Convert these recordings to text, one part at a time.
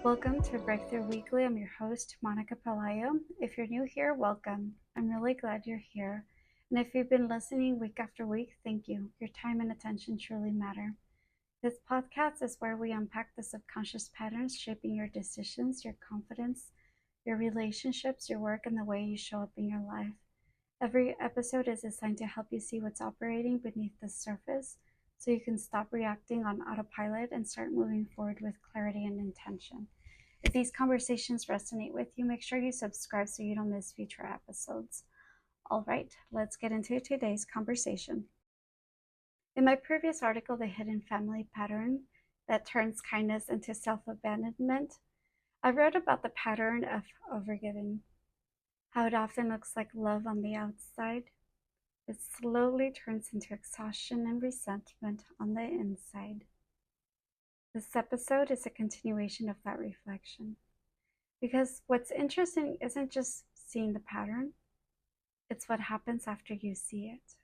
Welcome to Breakthrough Weekly. I'm your host, Monica Pelayo. If you're new here, welcome. I'm really glad you're here. And if you've been listening week after week, thank you. Your time and attention truly matter. This podcast is where we unpack the subconscious patterns shaping your decisions, your confidence, your relationships, your work, and the way you show up in your life. Every episode is designed to help you see what's operating beneath the surface so you can stop reacting on autopilot and start moving forward with clarity and intention. If these conversations resonate with you, make sure you subscribe so you don't miss future episodes. All right, let's get into today's conversation. In my previous article, The Hidden Family Pattern That Turns Kindness into Self-Abandonment, I wrote about the pattern of overgiving, how it often looks like love on the outside, but slowly turns into exhaustion and resentment on the inside. This episode is a continuation of that reflection. Because what's interesting isn't just seeing the pattern, it's what happens after you see it.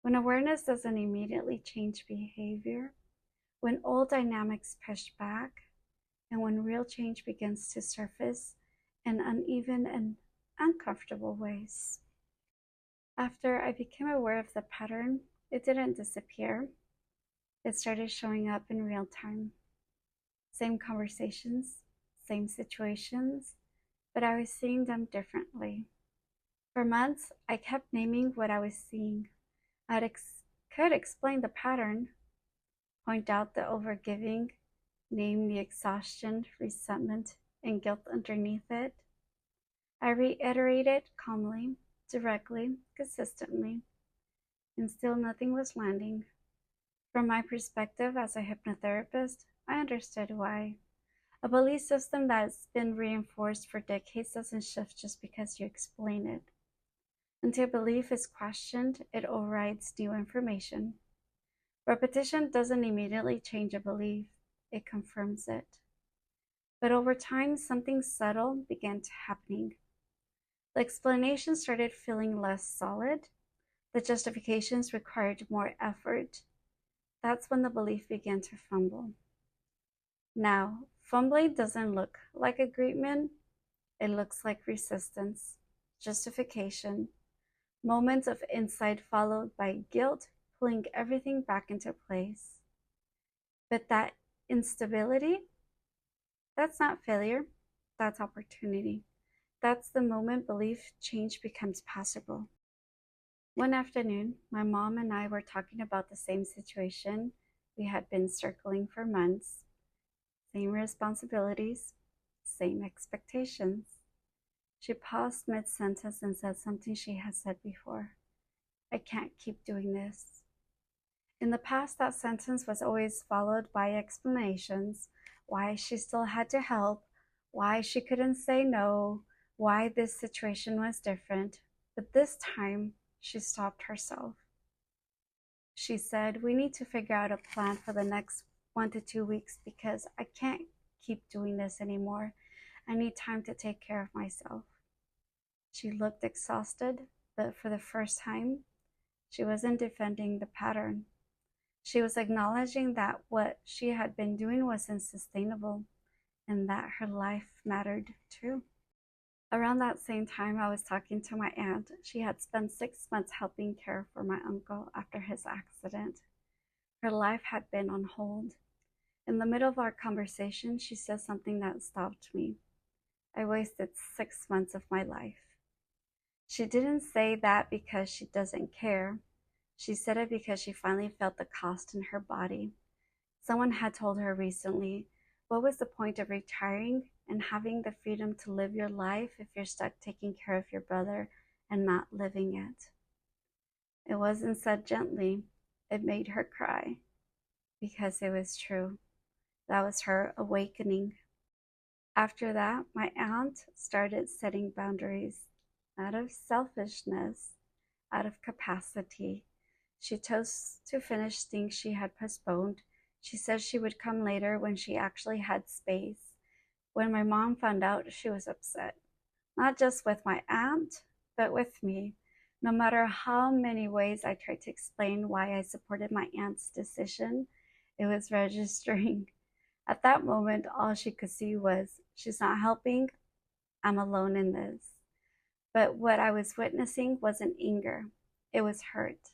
When awareness doesn't immediately change behavior, when old dynamics push back, and when real change begins to surface in uneven and uncomfortable ways. After I became aware of the pattern, it didn't disappear. It started showing up in real time. Same conversations, same situations, but I was seeing them differently. For months, I kept naming what I was seeing. I could explain the pattern, point out the overgiving, name the exhaustion, resentment, and guilt underneath it. I reiterated calmly, directly, consistently, and still nothing was landing. From my perspective as a hypnotherapist, I understood why. A belief system that's been reinforced for decades doesn't shift just because you explain it. Until belief is questioned, it overrides new information. Repetition doesn't immediately change a belief, it confirms it. But over time, something subtle began happening. The explanation started feeling less solid. The justifications required more effort. That's when the belief began to fumble. Now, fumbling doesn't look like agreement. It looks like resistance, justification, moments of insight followed by guilt, pulling everything back into place. But that instability, that's not failure, that's opportunity. That's the moment belief change becomes possible. One afternoon, my mom and I were talking about the same situation we had been circling for months. Same responsibilities, same expectations. She paused mid-sentence and said something she had said before. I can't keep doing this. In the past, that sentence was always followed by explanations, why she still had to help, why she couldn't say no, why this situation was different. But this time, she stopped herself. She said, we need to figure out a plan for the next 1 to 2 weeks because I can't keep doing this anymore. I need time to take care of myself. She looked exhausted, but for the first time, she wasn't defending the pattern. She was acknowledging that what she had been doing wasn't sustainable and that her life mattered too. Around that same time, I was talking to my aunt. She had spent 6 months helping care for my uncle after his accident. Her life had been on hold. In the middle of our conversation, she said something that stopped me. I wasted 6 months of my life. She didn't say that because she doesn't care. She said it because she finally felt the cost in her body. Someone had told her recently, what was the point of retiring and having the freedom to live your life if you're stuck taking care of your brother and not living it? It wasn't said gently. It made her cry because it was true. That was her awakening. After that, my aunt started setting boundaries out of selfishness, out of capacity. She chose to finish things she had postponed. She said she would come later when she actually had space. When my mom found out, she was upset. Not just with my aunt, but with me. No matter how many ways I tried to explain why I supported my aunt's decision, it was registering. At that moment, all she could see was, she's not helping, I'm alone in this. But what I was witnessing wasn't anger, it was hurt.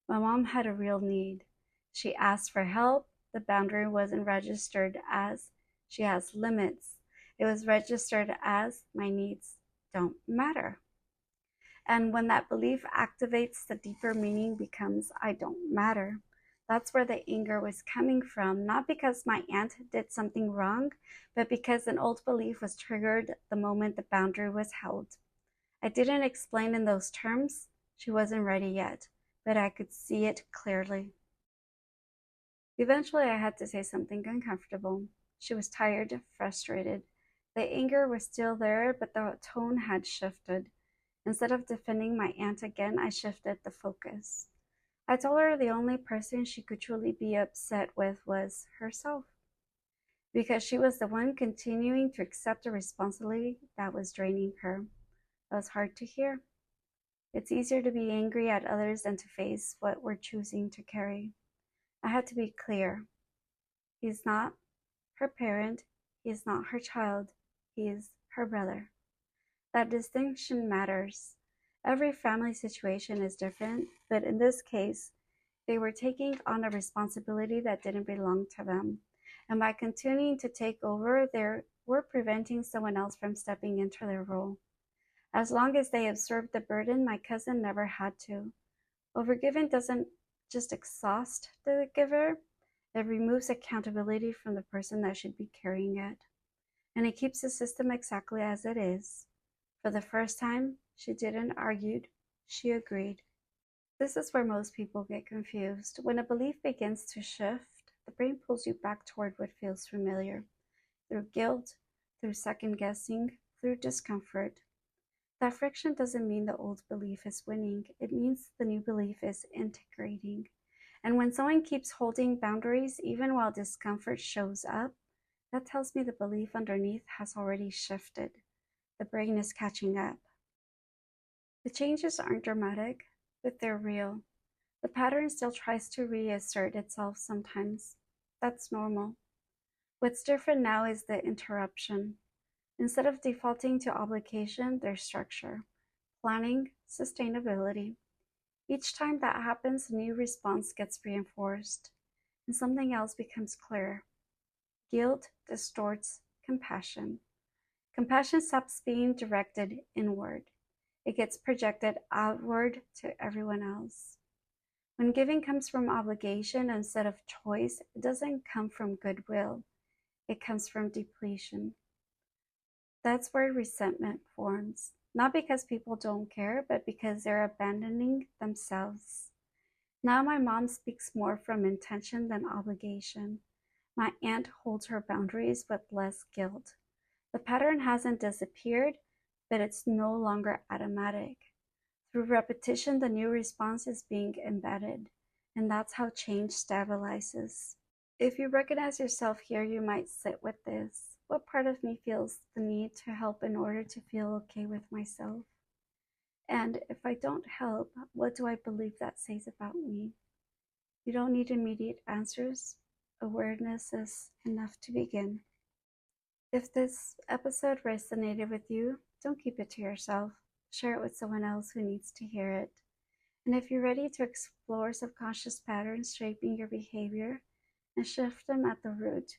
My mom had a real need. She asked for help. The boundary wasn't registered as she has limits. It was registered as my needs don't matter. And when that belief activates, the deeper meaning becomes I don't matter. That's where the anger was coming from, not because my aunt did something wrong, but because an old belief was triggered the moment the boundary was held. I didn't explain in those terms. She wasn't ready yet, but I could see it clearly. Eventually, I had to say something uncomfortable. She was tired, frustrated. The anger was still there, but the tone had shifted. Instead of defending my aunt again, I shifted the focus. I told her the only person she could truly be upset with was herself, because she was the one continuing to accept a responsibility that was draining her. That was hard to hear. It's easier to be angry at others than to face what we're choosing to carry. I had to be clear. He's not her parent. He is not her child. He is her brother. That distinction matters. Every family situation is different, but in this case, they were taking on a responsibility that didn't belong to them. And by continuing to take over, they were preventing someone else from stepping into their role. As long as they absorbed the burden, my cousin never had to. Overgiving doesn't just exhaust the giver, it removes accountability from the person that should be carrying it. And it keeps the system exactly as it is. For the first time, she didn't argue, she agreed. This is where most people get confused. When a belief begins to shift, the brain pulls you back toward what feels familiar, through guilt, through second guessing, through discomfort. That friction doesn't mean the old belief is winning. It means the new belief is integrating. And when someone keeps holding boundaries, even while discomfort shows up, that tells me the belief underneath has already shifted. The brain is catching up. The changes aren't dramatic, but they're real. The pattern still tries to reassert itself sometimes. That's normal. What's different now is the interruption. Instead of defaulting to obligation, there's structure, planning, sustainability. Each time that happens, a new response gets reinforced, and something else becomes clear. Guilt distorts compassion. Compassion stops being directed inward. It gets projected outward to everyone else. When giving comes from obligation instead of choice, it doesn't come from goodwill. It comes from depletion. That's where resentment forms, not because people don't care, but because they're abandoning themselves. Now my mom speaks more from intention than obligation. My aunt holds her boundaries with less guilt. The pattern hasn't disappeared, but it's no longer automatic. Through repetition, the new response is being embedded, and that's how change stabilizes. If you recognize yourself here, you might sit with this. What part of me feels the need to help in order to feel okay with myself? And if I don't help, what do I believe that says about me? You don't need immediate answers. Awareness is enough to begin. If this episode resonated with you, don't keep it to yourself. Share it with someone else who needs to hear it. And if you're ready to explore subconscious patterns shaping your behavior and shift them at the root,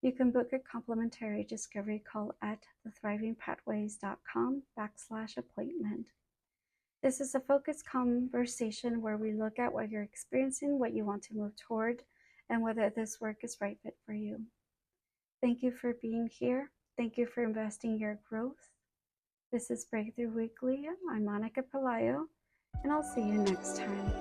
you can book a complimentary discovery call at thethrivingpathways.com/appointment. This is a focused conversation where we look at what you're experiencing, what you want to move toward, and whether this work is right fit for you. Thank you for being here. Thank you for investing your growth. This is Breakthrough Weekly. I'm Monica Pelayo, and I'll see you next time.